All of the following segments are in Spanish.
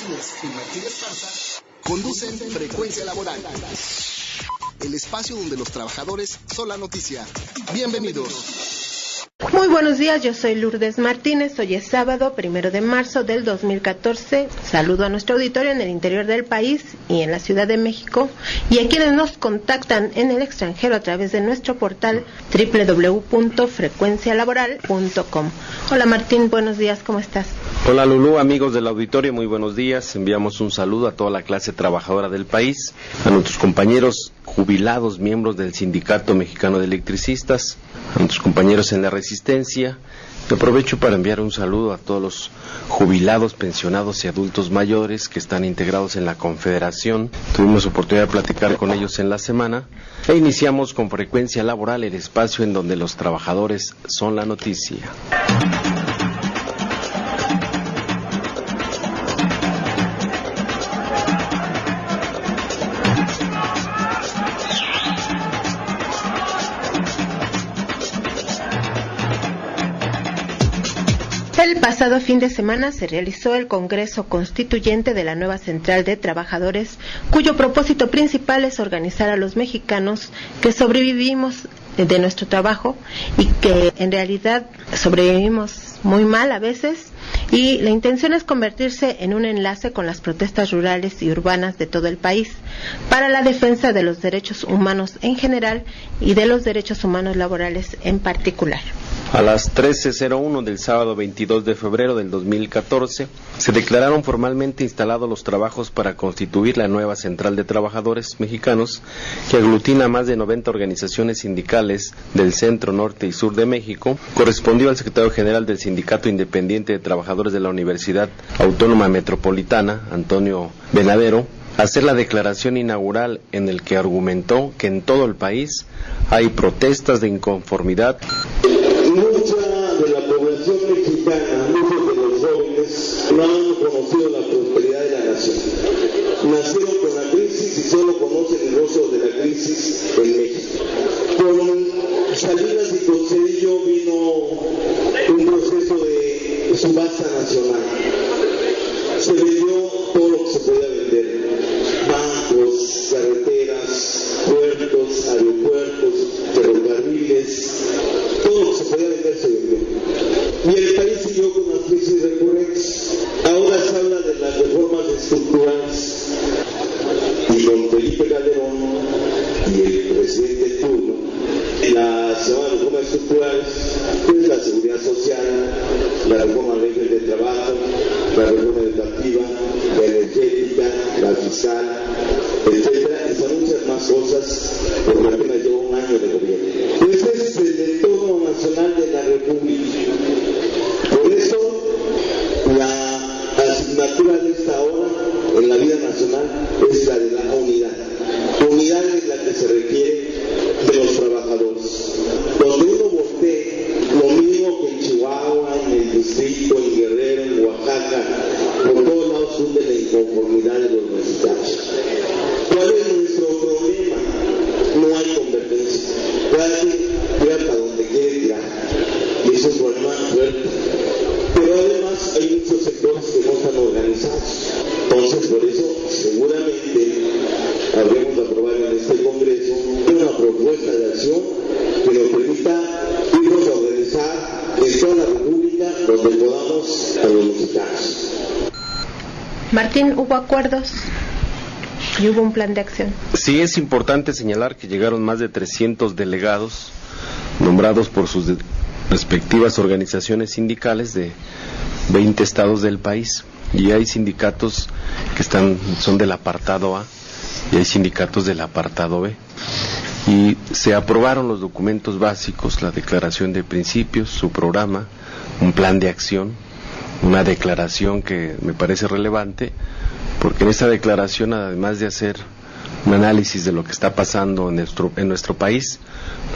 Martínez y Martín Esparza conducen Frecuencia Laboral, el espacio donde los trabajadores son la noticia. Bienvenidos. Muy buenos días, yo soy Lourdes Martínez. Hoy es sábado, 1 de marzo del 2014. Saludo a nuestro auditorio en el interior del país y en la Ciudad de México, y a quienes nos contactan en el extranjero a través de nuestro portal www.frecuencialaboral.com. Hola Martín, buenos días, ¿cómo estás? Hola Lulú, amigos del auditorio, muy buenos días. Enviamos un saludo a toda la clase trabajadora del país, a nuestros compañeros jubilados, miembros del Sindicato Mexicano de Electricistas, a nuestros compañeros en la Resistencia. Aprovecho para enviar un saludo a todos los jubilados, pensionados y adultos mayores que están integrados en la Confederación. Tuvimos oportunidad de platicar con ellos en la semana e iniciamos con Frecuencia Laboral, el espacio en donde los trabajadores son la noticia. El pasado fin de semana se realizó el Congreso Constituyente de la nueva Central de Trabajadores, cuyo propósito principal es organizar a los mexicanos que sobrevivimos de nuestro trabajo y que en realidad sobrevivimos muy mal a veces, y la intención es convertirse en un enlace con las protestas rurales y urbanas de todo el país para la defensa de los derechos humanos en general y de los derechos humanos laborales en particular. A las 13:01 del sábado 22 de febrero del 2014 se declararon formalmente instalados los trabajos para constituir la nueva Central de Trabajadores Mexicanos, que aglutina a más de 90 organizaciones sindicales del centro, norte y sur de México. Correspondió al secretario general del Sindicato Independiente de Trabajadores de la Universidad Autónoma Metropolitana, Antonio Venadero, hacer la declaración inaugural, en el que argumentó que en todo el país hay protestas de inconformidad. Mucha de la población mexicana, muchos de los jóvenes, no han conocido la prosperidad de la nación. Nacieron con la crisis y solo conocen el rostro de la crisis en México. Con Salinas y con Cedillo vino un proceso de subasta nacional. Se vendió todo lo que se podía vender: bancos, carreteras, puertos, aeropuertos, ferrocarriles. Todo lo que se podía vender se vendió. Y el país siguió con las crisis recurrentes. Ahora se habla de las reformas estructurales. Y con Felipe Calderón y el presidente en turno, las reformas estructurales, pues la seguridad social, la reforma de leyes de trabajo, la reforma educativa, la energética, la fiscal, etcétera, y se anuncian más cosas porque apenas lleva un año de gobierno. Ese es el entorno nacional de la República. Por eso, la asignatura de esta hora en la vida nacional es la de la unidad. Unidad es la que se requiere de los trabajadores. Donde uno voltee, lo mismo que en Chihuahua, en el distrito, en Guerrero, en Oaxaca, por todos lados hunde la inconformidad de los mexicanos. ¿Cuál es nuestro problema? No hay convergencia. Cada quien tira para donde quiere tirar. Y eso es un problema fuerte. Pero además hay muchos sectores que no están organizados. Entonces, por eso, seguramente habremos de aprobar en este Congreso una propuesta de acción que nos permita irnos a organizar en toda la República donde podamos a los mexicanos. Martín, ¿hubo acuerdos y hubo un plan de acción? Sí, es importante señalar que llegaron más de 300 delegados nombrados por sus respectivas organizaciones sindicales de 20 estados del país, y hay sindicatos que son del apartado A y hay sindicatos del apartado B, y se aprobaron los documentos básicos: la declaración de principios, su programa, un plan de acción, una declaración que me parece relevante, porque en esta declaración, además de hacer un análisis de lo que está pasando en nuestro país,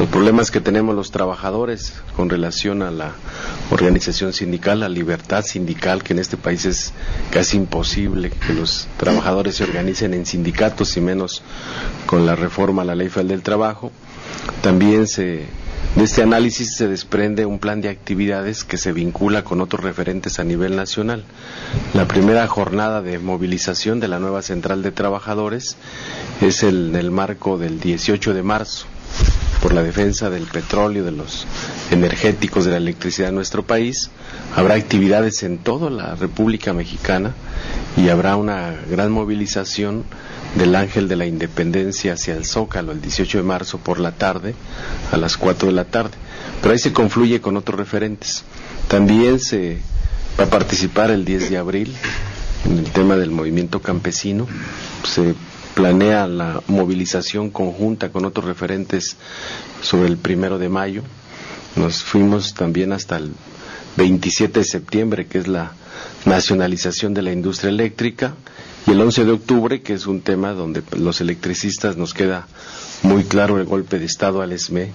los problemas que tenemos los trabajadores con relación a la organización sindical, la libertad sindical, que en este país es casi imposible que los trabajadores se organicen en sindicatos, y menos con la reforma a la Ley Federal del Trabajo. También se De este análisis se desprende un plan de actividades que se vincula con otros referentes a nivel nacional. La primera jornada de movilización de la nueva Central de Trabajadores es en el marco del 18 de marzo, por la defensa del petróleo, de los energéticos, de la electricidad en nuestro país. Habrá actividades en toda la República Mexicana y habrá una gran movilización del Ángel de la Independencia hacia el Zócalo el 18 de marzo por la tarde, a las 4 de la tarde. Pero ahí se confluye con otros referentes. También se va a participar el 10 de abril en el tema del movimiento campesino. Se planea la movilización conjunta con otros referentes sobre el 1 de mayo. Nos fuimos también hasta el 27 de septiembre, que es la nacionalización de la industria eléctrica, y el 11 de octubre, que es un tema donde los electricistas nos queda muy claro el golpe de Estado al ESME,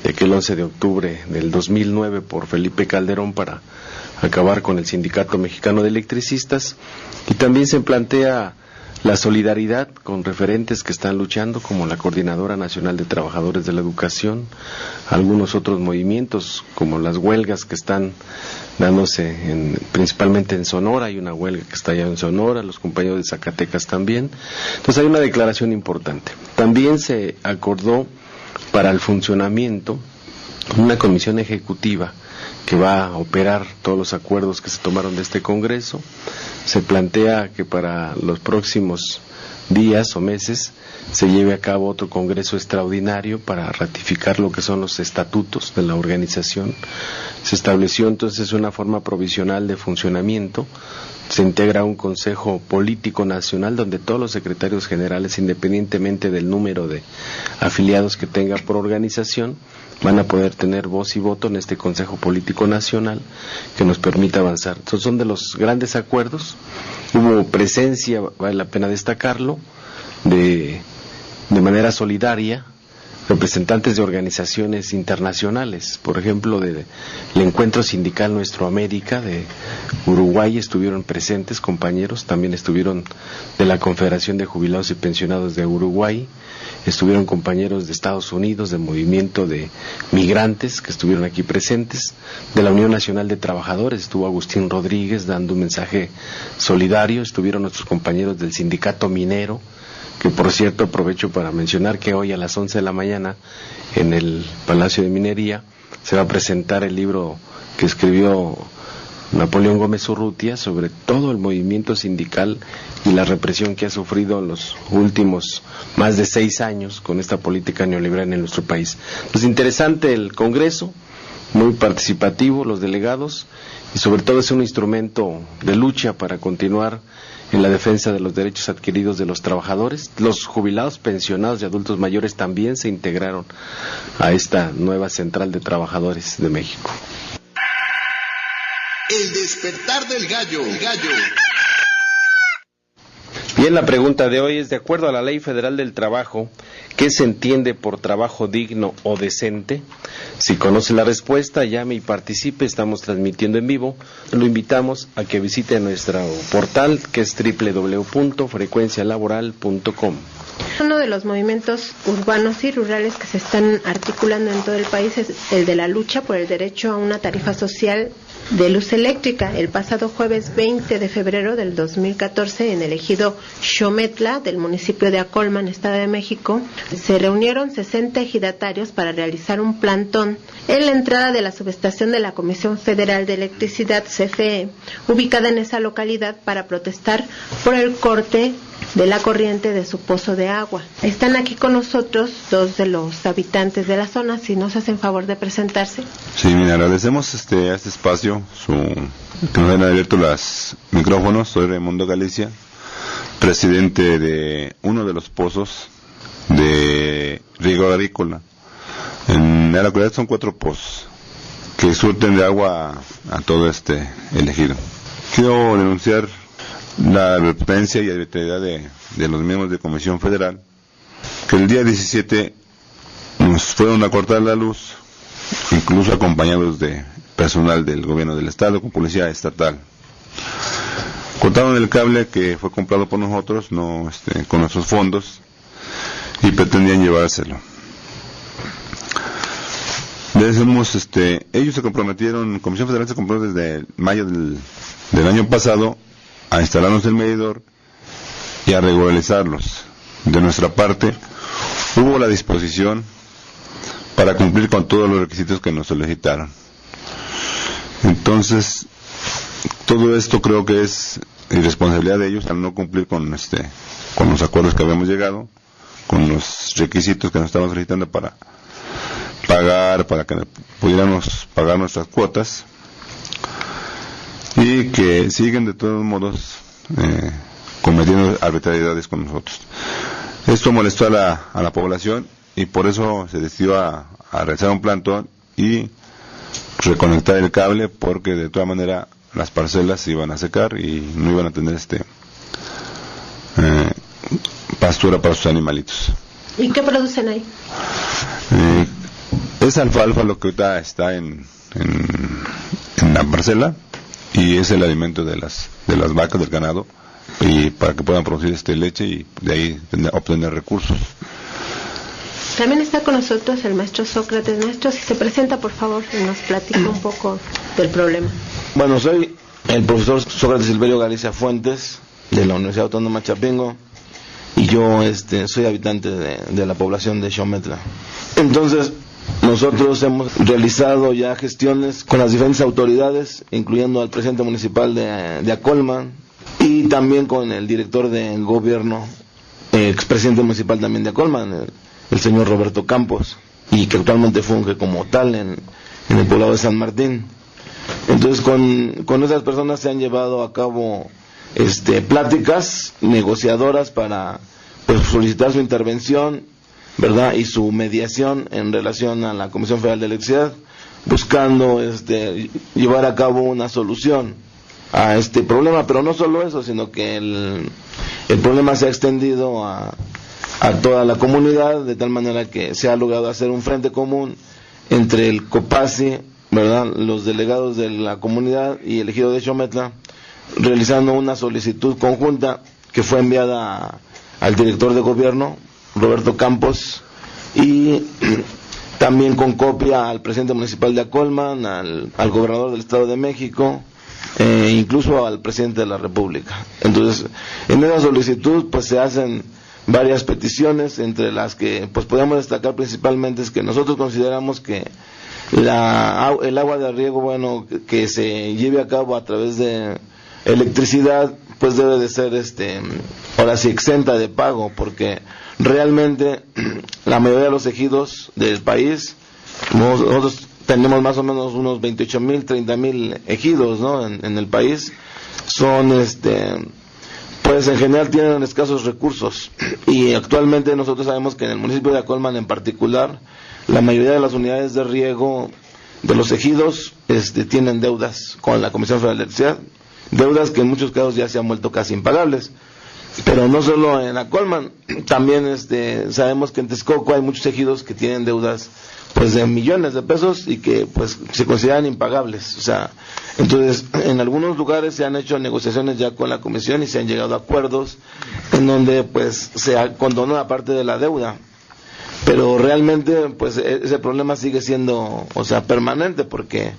de aquel 11 de octubre del 2009 por Felipe Calderón para acabar con el Sindicato Mexicano de Electricistas. Y también se plantea la solidaridad con referentes que están luchando, como la Coordinadora Nacional de Trabajadores de la Educación, algunos otros movimientos como las huelgas que están dándose principalmente en Sonora. Hay una huelga que está allá en Sonora, los compañeros de Zacatecas también. Entonces hay una declaración importante. También se acordó para el funcionamiento una comisión ejecutiva que va a operar todos los acuerdos que se tomaron de este Congreso. Se plantea que para los próximos días o meses se lleve a cabo otro Congreso extraordinario para ratificar lo que son los estatutos de la organización. Se estableció entonces una forma provisional de funcionamiento. Se integra un Consejo Político Nacional donde todos los secretarios generales, independientemente del número de afiliados que tenga por organización, van a poder tener voz y voto en este Consejo Político Nacional que nos permita avanzar. Entonces son de los grandes acuerdos. Hubo presencia, vale la pena destacarlo, de manera solidaria, representantes de organizaciones internacionales. Por ejemplo, del Encuentro Sindical Nuestro América de Uruguay estuvieron presentes compañeros, también estuvieron de la Confederación de Jubilados y Pensionados de Uruguay, estuvieron compañeros de Estados Unidos, del Movimiento de Migrantes que estuvieron aquí presentes, de la Unión Nacional de Trabajadores estuvo Agustín Rodríguez dando un mensaje solidario, estuvieron nuestros compañeros del Sindicato Minero, que por cierto aprovecho para mencionar que hoy a las 11 de la mañana en el Palacio de Minería se va a presentar el libro que escribió Napoleón Gómez Urrutia sobre todo el movimiento sindical y la represión que ha sufrido en los últimos más de 6 años con esta política neoliberal en nuestro país. Pues interesante el Congreso, muy participativo, los delegados, y sobre todo es un instrumento de lucha para continuar en la defensa de los derechos adquiridos de los trabajadores. Los jubilados, pensionados y adultos mayores también se integraron a esta nueva Central de Trabajadores de México. El despertar del gallo. Bien, la pregunta de hoy es: de acuerdo a la Ley Federal del Trabajo, ¿qué se entiende por trabajo digno o decente? Si conoce la respuesta, llame y participe. Estamos transmitiendo en vivo. Lo invitamos a que visite nuestro portal, que es www.frecuencialaboral.com. Uno de los movimientos urbanos y rurales que se están articulando en todo el país es el de la lucha por el derecho a una tarifa social de luz eléctrica. El pasado jueves 20 de febrero del 2014, en el ejido Xometla del municipio de Acolman, Estado de México, se reunieron 60 ejidatarios para realizar un plantón en la entrada de la subestación de la Comisión Federal de Electricidad, CFE, ubicada en esa localidad, para protestar por el corte de la corriente de su pozo de agua. Están aquí con nosotros 2 de los habitantes de la zona. Si nos hacen favor de presentarse. Sí, mira, agradecemos a este espacio que nos han abierto los micrófonos. Soy Raimundo Galicia, presidente de uno de los pozos de riego agrícola. En la localidad son 4 pozos que surten de agua a todo el ejido. Quiero denunciar la advertencia y arbitrariedad de los miembros de Comisión Federal, que el día 17 nos fueron a cortar la luz, incluso acompañados de personal del gobierno del estado con policía estatal. Cortaron el cable que fue comprado por nosotros, no con nuestros fondos, y pretendían llevárselo. ellos se comprometieron, Comisión Federal se comprometió desde mayo del año pasado a instalarnos el medidor y a regularizarlos. De nuestra parte, hubo la disposición para cumplir con todos los requisitos que nos solicitaron. Entonces, todo esto creo que es irresponsabilidad de ellos al no cumplir con los acuerdos que habíamos llegado, con los requisitos que nos estaban solicitando para pagar, para que pudiéramos pagar nuestras cuotas, y que siguen de todos modos cometiendo arbitrariedades con nosotros. Esto molestó a la población y por eso se decidió a realizar un plantón y reconectar el cable, porque de toda manera las parcelas se iban a secar y no iban a tener pastura para sus animalitos. ¿Y qué producen ahí? Es alfalfa lo que ahorita está en la parcela, y es el alimento de las vacas, del ganado, y para que puedan producir leche y de ahí obtener recursos. También está con nosotros el maestro Sócrates. Maestro, si se presenta, por favor, y nos platica un poco del problema. Bueno, soy el profesor Sócrates Silverio Galicia Fuentes, de la Universidad Autónoma Chapingo, y yo soy habitante de la población de Xometla. Entonces, nosotros hemos realizado ya gestiones con las diferentes autoridades, incluyendo al presidente municipal de Acolman, y también con el director de gobierno, expresidente municipal también de Acolman, el señor Roberto Campos, y que actualmente funge como tal en el poblado de San Martín. Entonces, con esas personas se han llevado a cabo pláticas negociadoras para solicitar su intervención, ¿verdad?, y su mediación en relación a la Comisión Federal de Electricidad, buscando llevar a cabo una solución a este problema. Pero no solo eso, sino que el problema se ha extendido a toda la comunidad, de tal manera que se ha logrado hacer un frente común entre el COPASI, ¿verdad?, los delegados de la comunidad y el ejido de Xometla, realizando una solicitud conjunta que fue enviada al director de gobierno, Roberto Campos, y también con copia al presidente municipal de Acolman, al gobernador del Estado de México, incluso al presidente de la República. Entonces, en esa solicitud se hacen varias peticiones, entre las que podemos destacar principalmente es que nosotros consideramos que el agua de riego, que se lleve a cabo a través de electricidad, debe de ser ahora sí exenta de pago, porque realmente la mayoría de los ejidos del país, nosotros tenemos más o menos unos 28,000, 30,000 ejidos, ¿no?, en el país, son en general tienen escasos recursos, y actualmente nosotros sabemos que en el municipio de Acolman en particular, la mayoría de las unidades de riego de los ejidos tienen deudas con la Comisión Federal de Electricidad, deudas que en muchos casos ya se han vuelto casi impagables. Pero no solo en Acolman, también sabemos que en Texcoco hay muchos ejidos que tienen deudas de millones de pesos y que se consideran impagables. Entonces, en algunos lugares se han hecho negociaciones ya con la comisión y se han llegado a acuerdos en donde se condonó una parte de la deuda. Pero realmente ese problema sigue siendo permanente, porque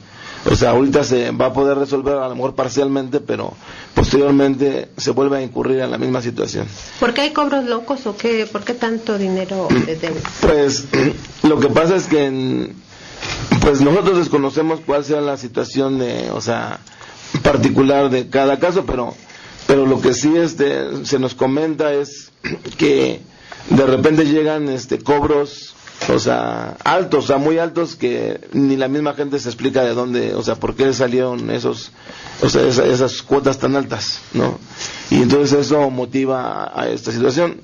ahorita se va a poder resolver a lo mejor parcialmente, pero posteriormente se vuelve a incurrir en la misma situación. ¿Por qué hay cobros locos o qué? ¿Por qué tanto dinero de deuda? Lo que pasa es que nosotros desconocemos cuál sea la situación particular de cada caso, pero lo que sí se nos comenta es que de repente llegan cobros altos, muy altos, que ni la misma gente se explica de dónde, por qué salieron esas cuotas tan altas, ¿no? Y entonces eso motiva a esta situación,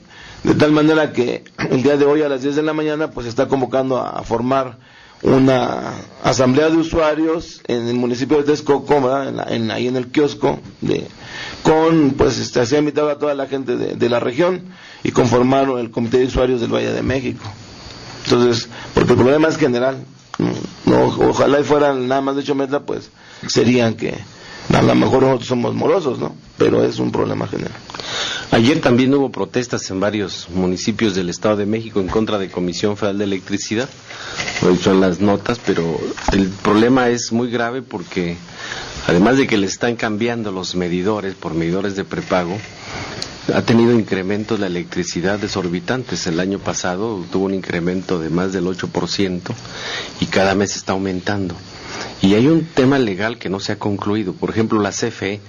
de tal manera que el día de hoy a las 10 de la mañana se está convocando a formar una asamblea de usuarios en el municipio de Texcoco, ¿verdad?, ahí en el kiosco, se ha invitado a toda la gente de la región y conformaron el comité de usuarios del Valle de México. Entonces, porque el problema es general, ojalá y fueran nada más de Xometla, serían que A lo mejor nosotros somos morosos, ¿no? Pero es un problema general. Ayer también hubo protestas en varios municipios del Estado de México en contra de Comisión Federal de Electricidad. Lo he dicho en las notas, pero el problema es muy grave porque además de que le están cambiando los medidores por medidores de prepago, ha tenido incrementos la electricidad desorbitantes. El año pasado tuvo un incremento de más del 8% y cada mes está aumentando. Y hay un tema legal que no se ha concluido. Por ejemplo, la CFE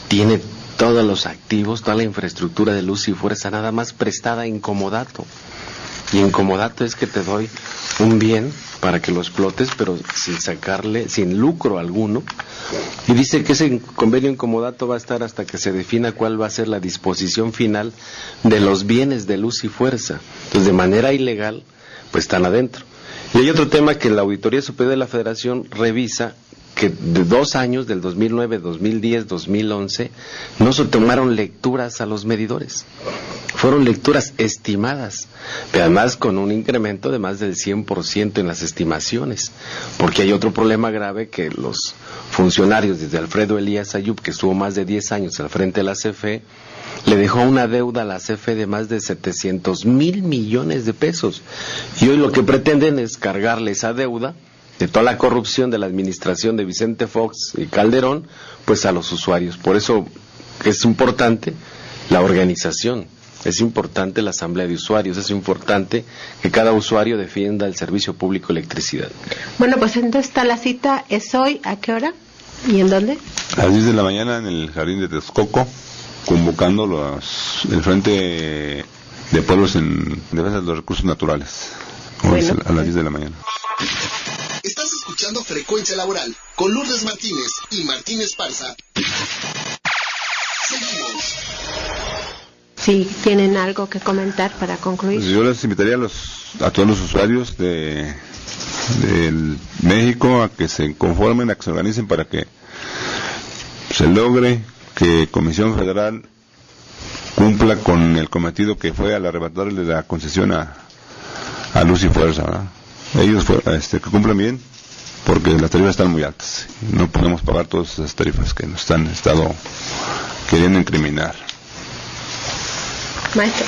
tiene todos los activos, toda la infraestructura de luz y fuerza, nada más prestada en comodato. Y en comodato es que te doy un bien para que lo explotes, pero sin lucro alguno. Y dice que ese convenio en comodato va a estar hasta que se defina cuál va a ser la disposición final de los bienes de luz y fuerza. Entonces, de manera ilegal, pues están adentro. Y hay otro tema que la Auditoría Superior de la Federación revisa, que de 2 años, del 2009, 2010, 2011, no se tomaron lecturas a los medidores. Fueron lecturas estimadas, pero además con un incremento de más del 100% en las estimaciones, porque hay otro problema grave que los funcionarios, desde Alfredo Elías Ayub, que estuvo más de 10 años al frente de la CFE, le dejó una deuda a la CFE de más de 700,000 millones de pesos, y hoy lo que pretenden es cargarle esa deuda de toda la corrupción de la administración de Vicente Fox y Calderón, pues a los usuarios. Por eso es importante la organización, es importante la asamblea de usuarios, es importante que cada usuario defienda el servicio público de electricidad. Bueno, pues entonces está la cita, ¿es hoy? ¿A qué hora? ¿Y en dónde? A las 10 de la mañana en el Jardín de Texcoco, convocando el Frente de Pueblos en Defensa de los Recursos Naturales. Bueno, a las 10 de la mañana. Estás escuchando Frecuencia Laboral con Lourdes Martínez y Martín Esparza. Seguimos. Si tienen algo que comentar para concluir. Pues yo les invitaría a todos los usuarios de México a que se conformen, a que se organicen para que se logre que Comisión Federal cumpla con el cometido que fue al arrebatarle la concesión a Luz y Fuerza, ¿verdad? Ellos que cumplan bien, porque las tarifas están muy altas. No podemos pagar todas esas tarifas que nos han estado queriendo incriminar. Maestro.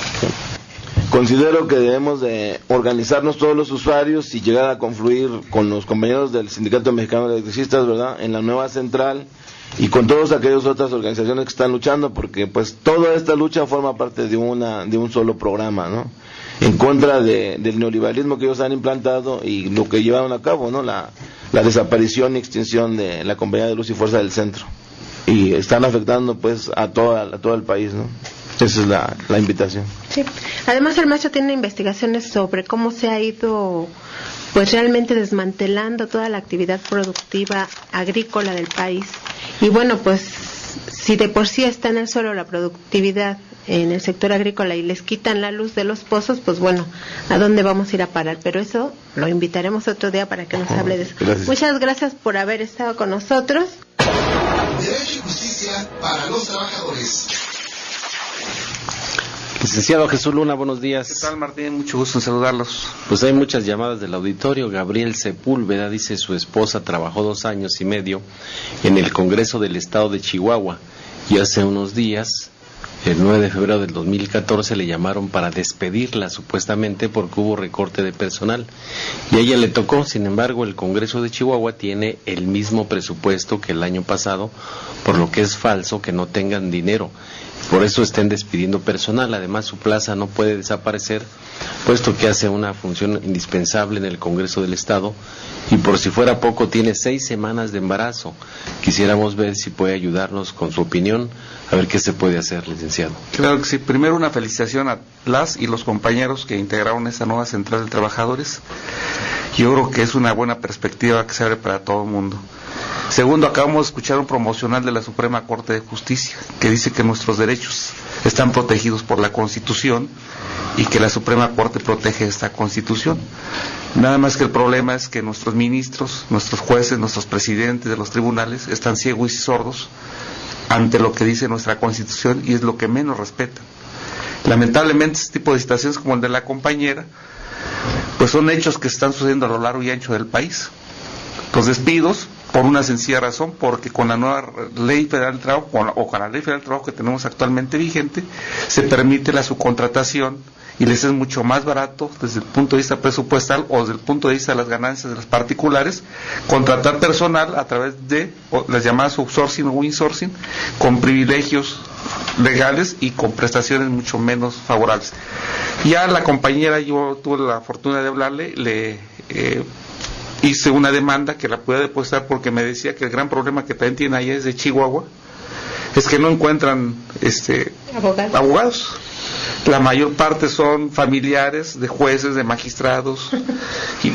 Considero que debemos de organizarnos todos los usuarios y llegar a confluir con los compañeros del Sindicato Mexicano de Electricistas, ¿verdad?, en la nueva central y con todas aquellas otras organizaciones que están luchando, porque pues toda esta lucha forma parte de un solo programa, ¿no?, en contra del neoliberalismo que ellos han implantado y lo que llevaron a cabo, ¿no?, la desaparición y extinción de la Compañía de Luz y Fuerza del Centro, y están afectando pues a todo el país, ¿no? Esa es la invitación. Sí. Además, el maestro tiene investigaciones sobre cómo se ha ido pues realmente desmantelando toda la actividad productiva agrícola del país. Y bueno, pues si de por sí está en el suelo la productividad en el sector agrícola y les quitan la luz de los pozos, pues bueno, ¿a dónde vamos a ir a parar? Pero eso lo invitaremos otro día para que nos hable de eso. Gracias. Muchas gracias por haber estado con nosotros. Derecho y justicia para los trabajadores. Licenciado Jesús Luna, buenos días. ¿Qué tal, Martín? Mucho gusto en saludarlos. Pues hay muchas llamadas del auditorio. Gabriel Sepúlveda dice: su esposa trabajó 2 años y medio en el Congreso del Estado de Chihuahua y hace unos días, el 9 de febrero del 2014, le llamaron para despedirla supuestamente porque hubo recorte de personal y a ella le tocó. Sin embargo, el Congreso de Chihuahua tiene el mismo presupuesto que el año pasado, por lo que es falso que no tengan dinero. Por eso estén despidiendo personal. Además, su plaza no puede desaparecer, puesto que hace una función indispensable en el Congreso del Estado, y por si fuera poco, tiene 6 semanas de embarazo. Quisiéramos ver si puede ayudarnos con su opinión, a ver qué se puede hacer, licenciado. Claro que sí. Primero, una felicitación a las y los compañeros que integraron esta nueva central de trabajadores. Yo creo que es una buena perspectiva que se abre para todo el mundo. Segundo, acabamos de escuchar un promocional de la Suprema Corte de Justicia que dice que nuestros derechos están protegidos por la Constitución y que la Suprema Corte protege esta Constitución. Nada más que el problema es que nuestros ministros, nuestros jueces, nuestros presidentes de los tribunales están ciegos y sordos ante lo que dice nuestra Constitución y es lo que menos respetan. Lamentablemente, este tipo de situaciones como el de la compañera, pues son hechos que están sucediendo a lo largo y ancho del país. Los despidos por una sencilla razón, porque con la nueva ley federal del trabajo, con la ley federal del trabajo que tenemos actualmente vigente, se permite la subcontratación y les es mucho más barato desde el punto de vista presupuestal o desde el punto de vista de las ganancias de los particulares, contratar personal a través de las llamadas outsourcing o insourcing, con privilegios legales y con prestaciones mucho menos favorables. Ya la compañera, yo tuve la fortuna de hablarle, le hice una demanda que la pude depositar porque me decía que el gran problema que también tiene allá es de Chihuahua, es que no encuentran abogados. La mayor parte son familiares de jueces, de magistrados, y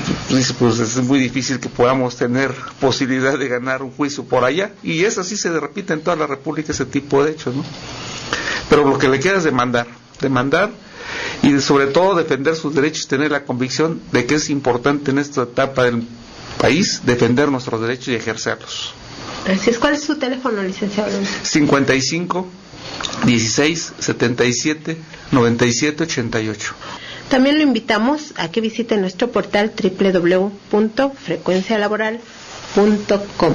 pues es muy difícil que podamos tener posibilidad de ganar un juicio por allá, y es así, se repite en toda la República ese tipo de hechos, ¿no? Pero lo que le queda es demandar, y sobre todo defender sus derechos, tener la convicción de que es importante en esta etapa del país defender nuestros derechos y ejercerlos. Así es. ¿Cuál es su teléfono, licenciado? 55 16 77 97 88. También lo invitamos a que visite nuestro portal www.frecuencialaboral.com.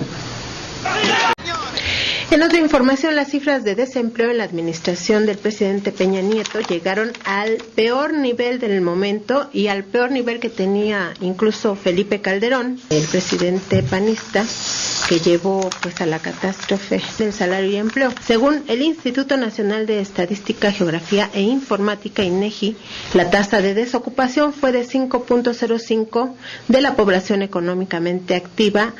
En otra información, las cifras de desempleo en la administración del presidente Peña Nieto llegaron al peor nivel del momento y al peor nivel que tenía incluso Felipe Calderón, el presidente panista, que llevó pues a la catástrofe del salario y empleo. Según el Instituto Nacional de Estadística, Geografía e Informática, INEGI, la tasa de desocupación fue de 5.05 de la población económicamente activa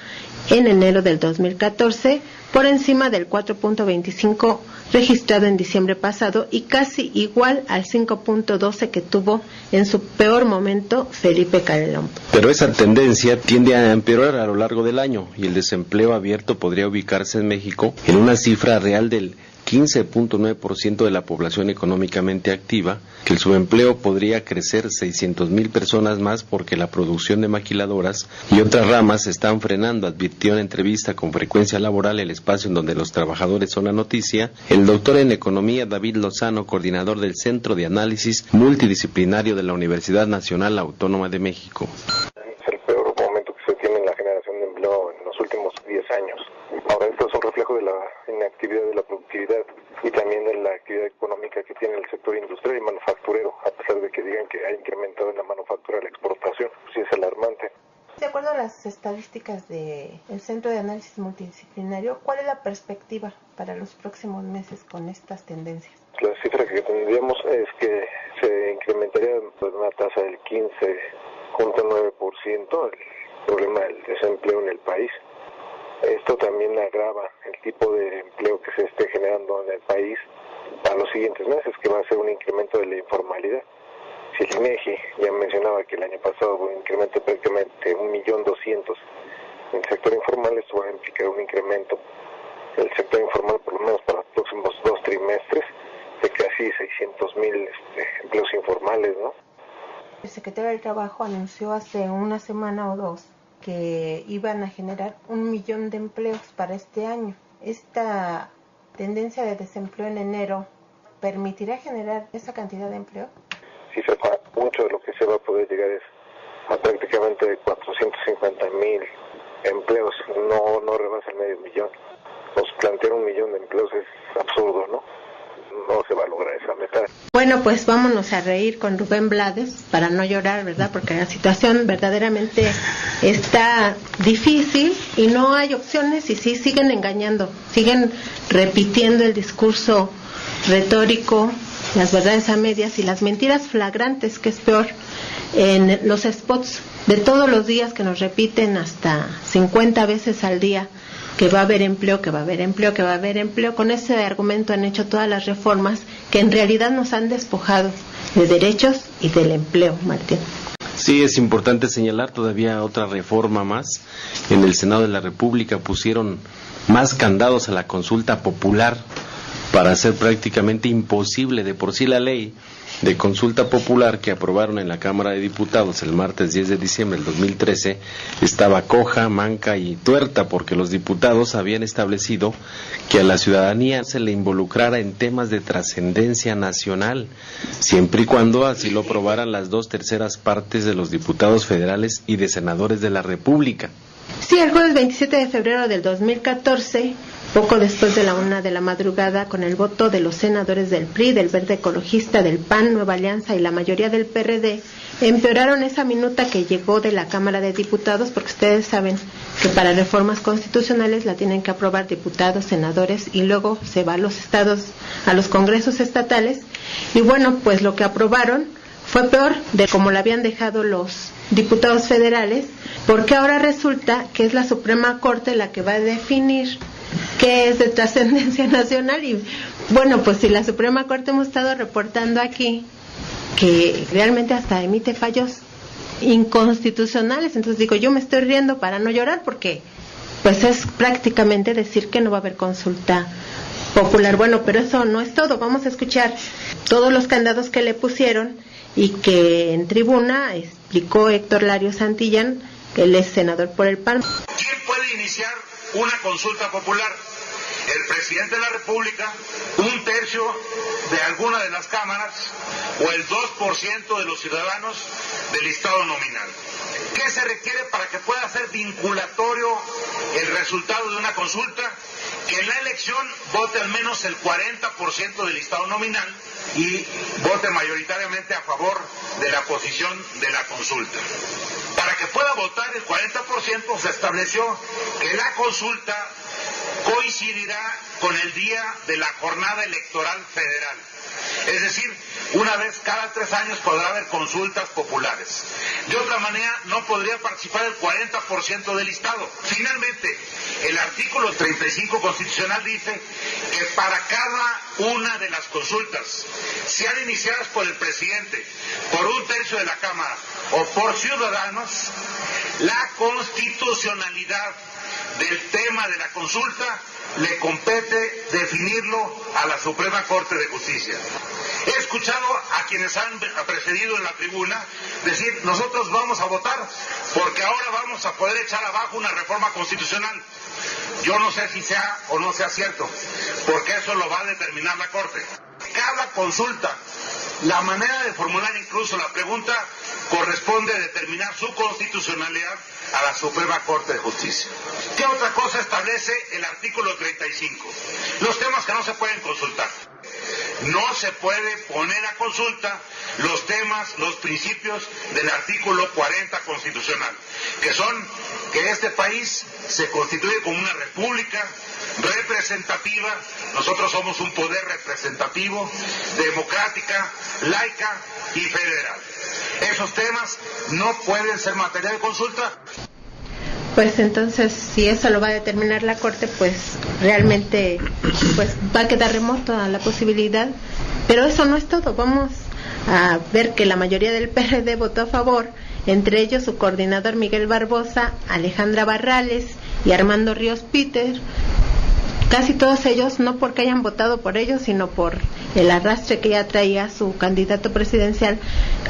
en enero del 2014, por encima del 4.25 registrado en diciembre pasado y casi igual al 5.12 que tuvo en su peor momento Felipe Calderón. Pero esa tendencia tiende a empeorar a lo largo del año y el desempleo abierto podría ubicarse en México en una cifra real del 15.9% de la población económicamente activa, que el subempleo podría crecer 600,000 personas más porque la producción de maquiladoras y otras ramas se están frenando, advirtió en entrevista con Frecuencia Laboral, el espacio en donde los trabajadores son la noticia, el doctor en economía David Lozano, coordinador del Centro de Análisis Multidisciplinario de la Universidad Nacional Autónoma de México. Es el peor momento que se tiene en la generación de empleo en los últimos 10 años. Ahora, esto es un reflejo de la inactividad de la productividad y también de la actividad económica que tiene el sector industrial y manufacturero, a pesar de que digan que ha incrementado en la manufactura la exportación, sí es alarmante. De acuerdo a las estadísticas del Centro de Análisis Multidisciplinario, ¿cuál es la perspectiva para los próximos meses con estas tendencias? La cifra que tendríamos es que se incrementaría una tasa del 15.9% el problema del desempleo en el país. Esto también agrava el tipo de empleo que se esté generando en el país a los siguientes meses, que va a ser un incremento de la informalidad. Si el INEGI ya mencionaba que el año pasado hubo un incremento de prácticamente 1.200.000 en el sector informal, esto va a implicar un incremento del sector informal por lo menos para los próximos 2 trimestres de casi 600,000 empleos informales, ¿no? El secretario del Trabajo anunció hace una semana o dos que iban a generar 1,000,000 de empleos para este año. Esta tendencia de desempleo en enero permitirá generar esa cantidad de empleo. Sí, mucho de lo que se va a poder llegar es a prácticamente 450,000 empleos, no rebasa el 500,000. Nos plantear 1,000,000 de empleos es absurdo, ¿no? No se va a lograr esa meta. Bueno, pues vámonos a reír con Rubén Blades para no llorar, ¿verdad? Porque la situación verdaderamente está difícil y no hay opciones y sí siguen engañando, siguen repitiendo el discurso retórico, las verdades a medias y las mentiras flagrantes, que es peor, en los spots de todos los días que nos repiten hasta 50 veces al día que va a haber empleo, que va a haber empleo, que va a haber empleo. Con ese argumento han hecho todas las reformas que en realidad nos han despojado de derechos y del empleo, Martín. Sí, es importante señalar todavía otra reforma más. En el Senado de la República pusieron más candados a la consulta popular para hacer prácticamente imposible de por sí la ley de consulta popular que aprobaron en la Cámara de Diputados el martes 10 de diciembre del 2013 estaba coja, manca y tuerta porque los diputados habían establecido que a la ciudadanía se le involucrara en temas de trascendencia nacional, siempre y cuando así lo aprobaran las 2/3 partes de los diputados federales y de senadores de la República. Sí, el jueves 27 de febrero del 2014, poco después de la 1 de la madrugada, con el voto de los senadores del PRI, del Verde Ecologista, del PAN, Nueva Alianza y la mayoría del PRD, empeoraron esa minuta que llegó de la Cámara de Diputados, porque ustedes saben que para reformas constitucionales la tienen que aprobar diputados, senadores, y luego se va a los estados, a los congresos estatales, y bueno, pues lo que aprobaron fue peor de como la habían dejado los diputados federales, porque ahora resulta que es la Suprema Corte la que va a definir qué es de trascendencia nacional. Y bueno, pues si la Suprema Corte hemos estado reportando aquí que realmente hasta emite fallos inconstitucionales, entonces digo, yo me estoy riendo para no llorar, porque pues es prácticamente decir que no va a haber consulta popular. Bueno, pero eso no es todo, vamos a escuchar todos los candados que le pusieron y que en tribuna explicó Héctor Lario Santillán, que él es senador por el PAN. ¿Quién puede iniciar una consulta popular? El presidente de la República, 1/3 de alguna de las cámaras o el 2% de los ciudadanos del listado nominal. ¿Qué se requiere para que pueda ser vinculatorio el resultado de una consulta? Que en la elección vote al menos el 40% del listado nominal y vote mayoritariamente a favor de la posición de la consulta. Para que pueda votar el 40%, se estableció que la consulta coincidirá con el día de la jornada electoral federal. Es decir, una vez cada 3 años podrá haber consultas populares. De otra manera, no podría participar el 40% del listado. Finalmente, el artículo 35 constitucional dice que para cada una de las consultas, sean iniciadas por el presidente, por 1/3 de la Cámara o por ciudadanos, la constitucionalidad del tema de la consulta le compete definirlo a la Suprema Corte de Justicia. He escuchado a quienes han precedido en la tribuna decir, nosotros vamos a votar porque ahora vamos a poder echar abajo una reforma constitucional. Yo no sé si sea o no sea cierto, porque eso lo va a determinar la Corte. Cada consulta, la manera de formular incluso la pregunta, corresponde determinar su constitucionalidad a la Suprema Corte de Justicia. ¿Qué otra cosa establece el artículo 35? Los temas que no se pueden consultar. No se puede poner a consulta los temas, los principios del artículo 40 constitucional, que son que este país se constituye como una república representativa, nosotros somos un poder representativo, democrática, laica y federal. Esos temas no pueden ser materia de consulta. Pues entonces, si eso lo va a determinar la Corte, pues realmente pues va a quedar remota la posibilidad. Pero eso no es todo. Vamos a ver que la mayoría del PRD votó a favor, entre ellos su coordinador Miguel Barbosa, Alejandra Barrales y Armando Ríos Peter. Casi todos ellos, no porque hayan votado por ellos, sino por el arrastre que ya traía su candidato presidencial.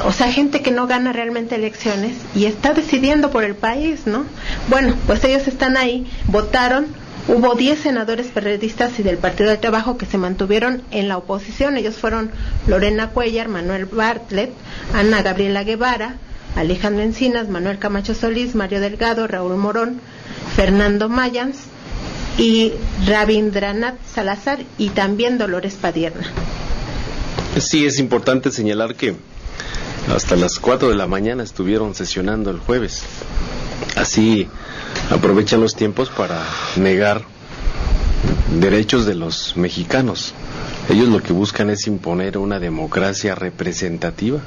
O sea, gente que no gana realmente elecciones y está decidiendo por el país, ¿no? Bueno, pues ellos están ahí, votaron. Hubo 10 senadores perredistas y del Partido del Trabajo que se mantuvieron en la oposición. Ellos fueron Lorena Cuellar, Manuel Bartlett, Ana Gabriela Guevara, Alejandro Encinas, Manuel Camacho Solís, Mario Delgado, Raúl Morón, Fernando Mayans y Rabindranath Salazar y también Dolores Padierna. Sí, es importante señalar que hasta las 4 de la mañana estuvieron sesionando el jueves. Así aprovechan los tiempos para negar derechos de los mexicanos. Ellos lo que buscan es imponer una democracia representativa,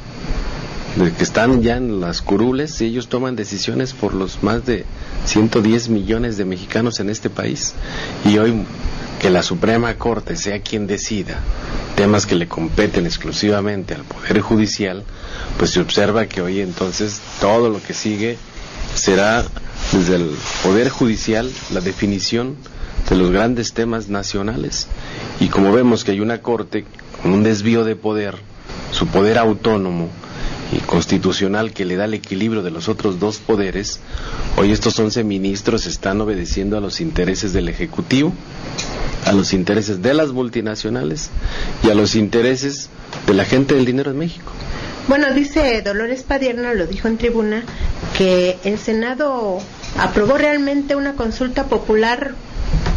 de que están ya en las curules y ellos toman decisiones por los más de 110 millones de mexicanos en este país. Y hoy que la Suprema Corte sea quien decida temas que le competen exclusivamente al Poder Judicial, pues se observa que hoy entonces todo lo que sigue será desde el Poder Judicial la definición de los grandes temas nacionales. Y como vemos que hay una Corte con un desvío de poder, su poder autónomo y constitucional que le da el equilibrio de los otros dos poderes, hoy estos 11 ministros están obedeciendo a los intereses del Ejecutivo, a los intereses de las multinacionales y a los intereses de la gente del dinero en México. Bueno, dice Dolores Padierna, lo dijo en tribuna, que el Senado aprobó realmente una consulta popular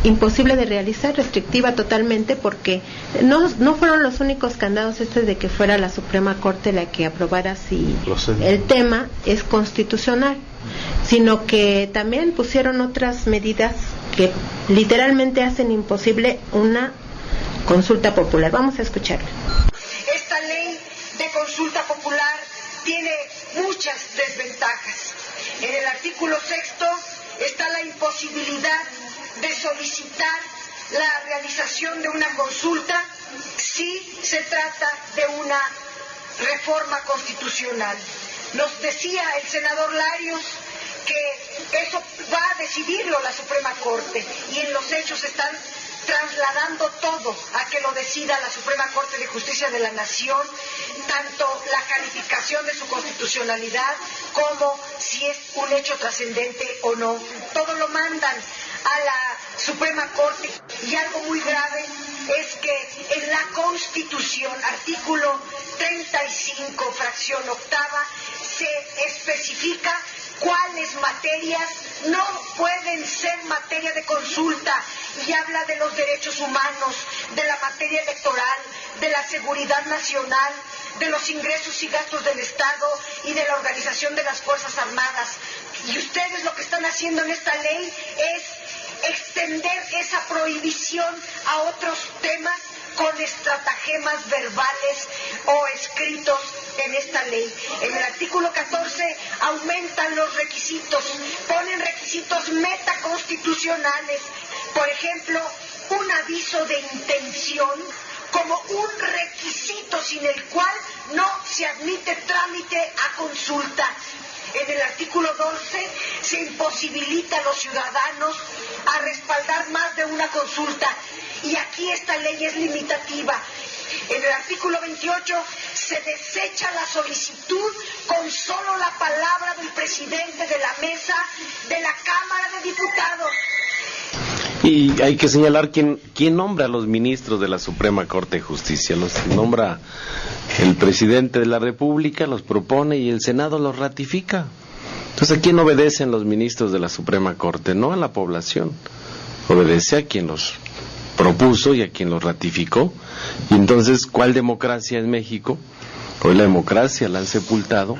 imposible de realizar, restrictiva totalmente, porque no fueron los únicos candados de que fuera la Suprema Corte la que aprobara si el tema es constitucional, sino que también pusieron otras medidas que literalmente hacen imposible una consulta popular. Vamos a escucharla. Esta ley de consulta popular tiene muchas desventajas. En el artículo 6º está la imposibilidad de solicitar la realización de una consulta si se trata de una reforma constitucional. Nos decía el senador Larios que eso va a decidirlo la Suprema Corte, y en los hechos están trasladando todo a que lo decida la Suprema Corte de Justicia de la Nación, tanto la calificación de su constitucionalidad como si es un hecho trascendente o no. Todo lo mandan a la Suprema Corte, y algo muy grave es que en la Constitución, artículo 35, fracción octava, se especifica cuáles materias no pueden ser materia de consulta, y habla de los derechos humanos, de la materia electoral, de la seguridad nacional, de los ingresos y gastos del Estado y de la organización de las Fuerzas Armadas. Y ustedes lo que están haciendo en esta ley es extender esa prohibición a otros temas con estratagemas verbales o escritos en esta ley. En el artículo 14 aumentan los requisitos, ponen requisitos metaconstitucionales, por ejemplo, un aviso de intención como un requisito sin el cual no se admite trámite a consulta. En el artículo 12 se imposibilita a los ciudadanos a respaldar más de una consulta, y aquí esta ley es limitativa. En el artículo 28 se desecha la solicitud con solo la palabra del presidente de la mesa de la Cámara de Diputados. Y hay que señalar quién nombra a los ministros de la Suprema Corte de Justicia. Los nombra el presidente de la República, los propone y el Senado los ratifica. Entonces, ¿a quién obedecen los ministros de la Suprema Corte? No a la población. Obedece a quien los propuso y a quien los ratificó. Y entonces, ¿cuál democracia es México? Hoy la democracia la han sepultado.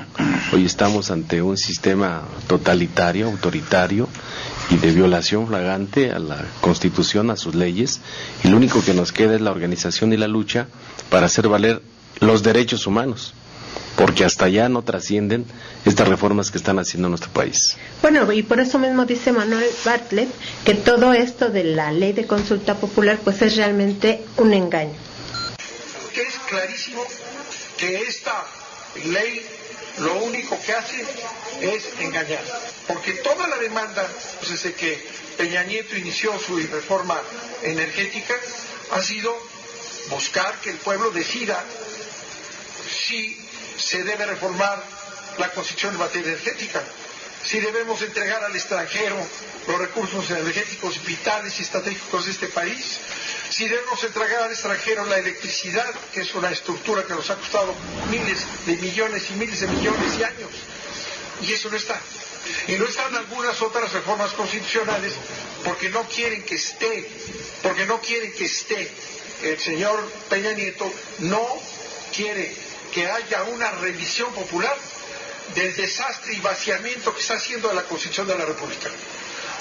Hoy estamos ante un sistema totalitario, autoritario y de violación flagrante a la Constitución, a sus leyes, y lo único que nos queda es la organización y la lucha para hacer valer los derechos humanos, porque hasta allá no trascienden estas reformas que están haciendo en nuestro país. Bueno, y por eso mismo dice Manuel Bartlett que todo esto de la ley de consulta popular pues es realmente un engaño. Es clarísimo que esta ley lo único que hace es engañar, porque toda la demanda desde que Peña Nieto inició su reforma energética ha sido buscar que el pueblo decida si se debe reformar la Constitución en materia energética, si debemos entregar al extranjero los recursos energéticos vitales y estratégicos de este país, si debemos entregar al extranjero la electricidad, que es una estructura que nos ha costado miles de millones y miles de millones de años, y eso no está. Y no están algunas otras reformas constitucionales porque no quieren que esté, el señor Peña Nieto no quiere que haya una revisión popular del desastre y vaciamiento que está haciendo de la Constitución de la República,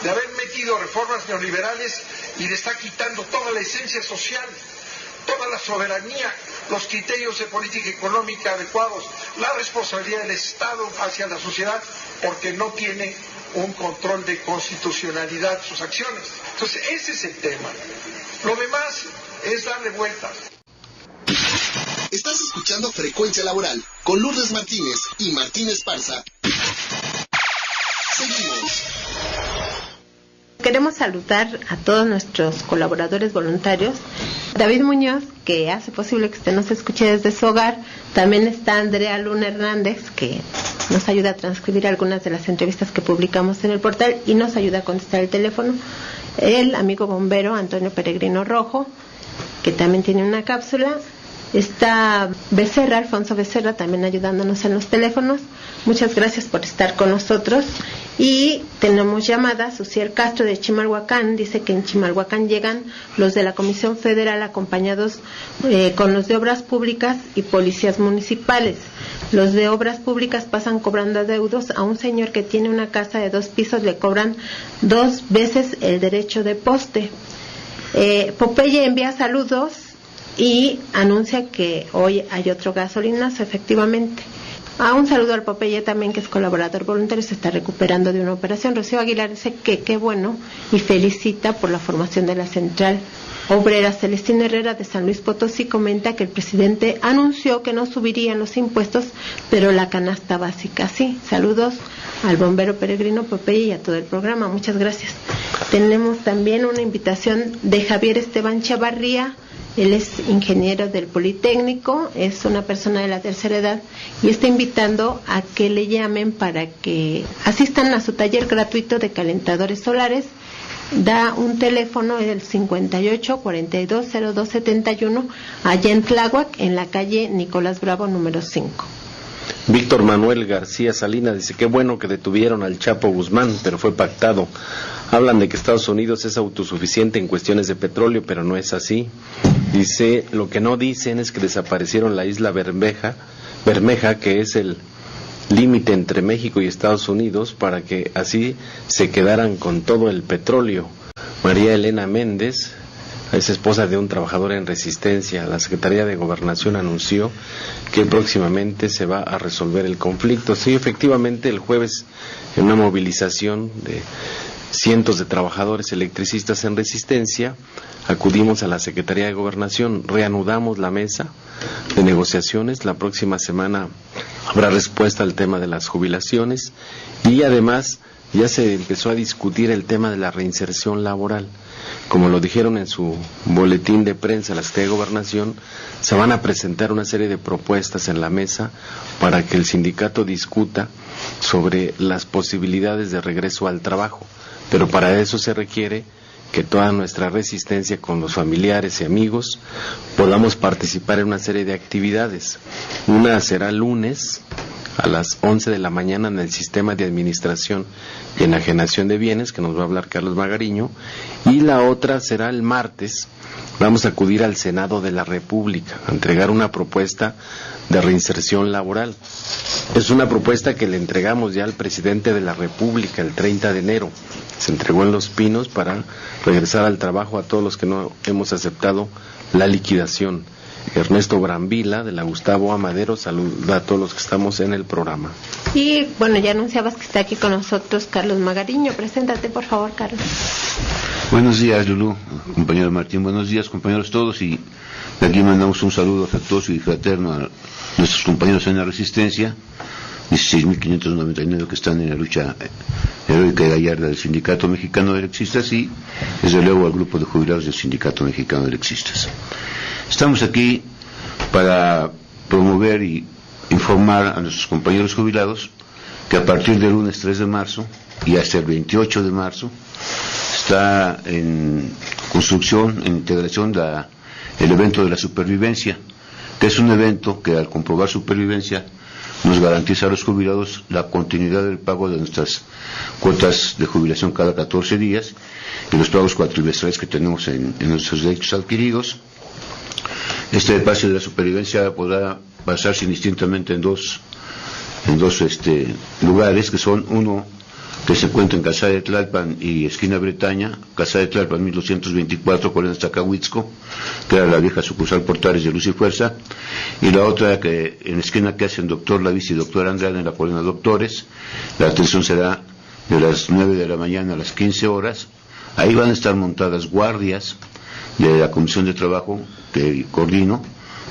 de haber metido reformas neoliberales y le está quitando toda la esencia social, toda la soberanía, los criterios de política económica adecuados, la responsabilidad del Estado hacia la sociedad, porque no tiene un control de constitucionalidad de sus acciones. Entonces ese es el tema. Lo demás es darle vueltas. Estás escuchando Frecuencia Laboral con Lourdes Martínez y Martín Esparza. Seguimos. Queremos saludar a todos nuestros colaboradores voluntarios. David Muñoz, que hace posible que usted nos escuche desde su hogar. También está Andrea Luna Hernández, que nos ayuda a transcribir algunas de las entrevistas que publicamos en el portal y nos ayuda a contestar el teléfono. El amigo bombero Antonio Peregrino Rojo, que también tiene una cápsula. Está Becerra, Alfonso Becerra, también ayudándonos en los teléfonos. Muchas gracias por estar con nosotros. Y tenemos llamada, Suciel Castro de Chimalhuacán, dice que en Chimalhuacán llegan los de la Comisión Federal acompañados con los de Obras Públicas y policías municipales. Los de Obras Públicas pasan cobrando adeudos a un señor que tiene una casa de 2 pisos, le cobran 2 veces el derecho de poste. Popeye envía saludos y anuncia que hoy hay otro gasolinazo, efectivamente. Un saludo al Popeye también, que es colaborador voluntario, se está recuperando de una operación. Rocío Aguilar dice que qué bueno y felicita por la formación de la central obrera. Celestino Herrera de San Luis Potosí comenta que el presidente anunció que no subirían los impuestos, pero la canasta básica sí. Saludos al bombero peregrino Popeye y a todo el programa. Muchas gracias. Tenemos también una invitación de Javier Esteban Chavarría. Él es ingeniero del Politécnico, es una persona de la tercera edad y está invitando a que le llamen para que asistan a su taller gratuito de calentadores solares. Da un teléfono, el 58-42-0271, allá en Tláhuac, en la calle Nicolás Bravo, número 5. Víctor Manuel García Salinas dice, qué bueno que detuvieron al Chapo Guzmán, pero fue pactado. Hablan de que Estados Unidos es autosuficiente en cuestiones de petróleo, pero no es así. Dice, lo que no dicen es que desaparecieron la isla Bermeja, que es el límite entre México y Estados Unidos, para que así se quedaran con todo el petróleo. María Elena Méndez es esposa de un trabajador en Resistencia. La Secretaría de Gobernación anunció que próximamente se va a resolver el conflicto. Sí, efectivamente, el jueves, en una movilización de cientos de trabajadores electricistas en Resistencia, acudimos a la Secretaría de Gobernación, reanudamos la mesa de negociaciones. La próxima semana habrá respuesta al tema de las jubilaciones y además ya se empezó a discutir el tema de la reinserción laboral. Como lo dijeron en su boletín de prensa la Secretaría de Gobernación, se van a presentar una serie de propuestas en la mesa para que el sindicato discuta sobre las posibilidades de regreso al trabajo, pero para eso se requiere que toda nuestra resistencia con los familiares y amigos podamos participar en una serie de actividades. Una será el lunes a las 11 de la mañana en el Sistema de Administración y Enajenación de Bienes, que nos va a hablar Carlos Magariño, y la otra será el martes. Vamos a acudir al Senado de la República a entregar una propuesta de reinserción laboral. Es una propuesta que le entregamos ya al presidente de la República el 30 de enero. Se entregó en Los Pinos para regresar al trabajo a todos los que no hemos aceptado la liquidación. Ernesto Brambila, de la Gustavo Amadero, saluda a todos los que estamos en el programa. Y bueno, ya anunciabas que está aquí con nosotros Carlos Magariño. Preséntate, por favor, Carlos. Buenos días, Lulú, compañero Martín. Buenos días, compañeros todos. Y de aquí mandamos un saludo afectuoso y fraterno a nuestros compañeros en la Resistencia, 16.599 que están en la lucha heroica y gallarda del Sindicato Mexicano de Electricistas y, desde luego, al grupo de jubilados del Sindicato Mexicano de Electricistas. Estamos aquí para promover y informar a nuestros compañeros jubilados que a partir del lunes 3 de marzo y hasta el 28 de marzo está en construcción, en integración, el evento de la supervivencia, que es un evento que al comprobar supervivencia nos garantiza a los jubilados la continuidad del pago de nuestras cuotas de jubilación cada 14 días y los pagos cuatrimestrales que tenemos en nuestros derechos adquiridos. Este espacio de la supervivencia podrá basarse indistintamente en dos lugares, que son uno que se encuentra en Calzada de Tlalpan y esquina Bretaña, Calzada de Tlalpan 1224, Colonia Zacahuitzco, que era la vieja sucursal Portales de Luz y Fuerza, y la otra que en la esquina que hacen Doctor Lavis y Doctor Andrade, en la Colonia Doctores. La atención será de las 9 de la mañana a las 15 horas. Ahí van a estar montadas guardias de la Comisión de Trabajo que coordino